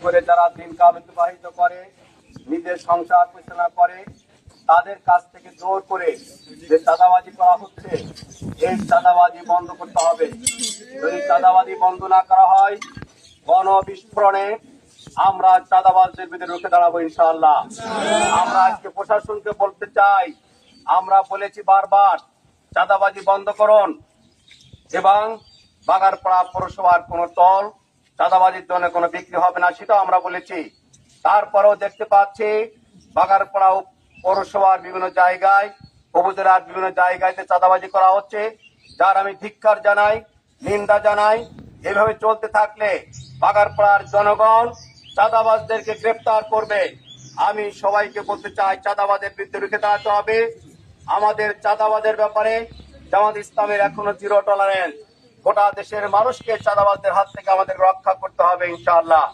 করে যারা দিনকাল অতিবাহিত করে, নিজের সংসার পরিচালনা করে, তাদের কাছ থেকে জোর করে যে চাঁদাবাজি করা হচ্ছে, এই চাঁদাবাজি বন্ধ করতে হবে। যদি চাঁদাবাজি বন্ধ না করা হয়, গণবিস্ফোরণে আমরা চাঁদাবাজদের বিরুদ্ধে রুখে দাঁড়াবো ইনশাআল্লাহ। আমরা আজকে প্রশাসনকে বলতে চাই, আমরা বলেছি বারবার চাঁদাবাজি বন্ধ করুন, এবং বাগারপাড়া পৌরসভার কোন টল চাঁদাবাজির জন্য কোনো বিক্রি হবে না, সেটাও আমরা বলেছি। তারপরেও দেখতে পাচ্ছি বাগারপাড়া পৌরসভার বিভিন্ন জায়গায়, উপজেলার বিভিন্ন জায়গায় চাঁদাবাজি করা হচ্ছে, যার আমি ধিক্কার জানাই, নিন্দা জানাই। এভাবে চলতে থাকলে বাগারপাড়ার জনগণ চাঁদাবাজদেরকে গ্রেফতার করবে। আমি সবাইকে বলতে চাই, চাঁদাবাজের বিরুদ্ধে রুখে দাঁড়াতে হবে। আমাদের চাঁদাবাজের ব্যাপারে জামাত ইসলামের এখনো জিরো টলারেন্স। গোটা দেশের মানুষকে চাঁদাবাজদের হাত থেকে আমাদের রক্ষা করতে হবে ইনশাআল্লাহ।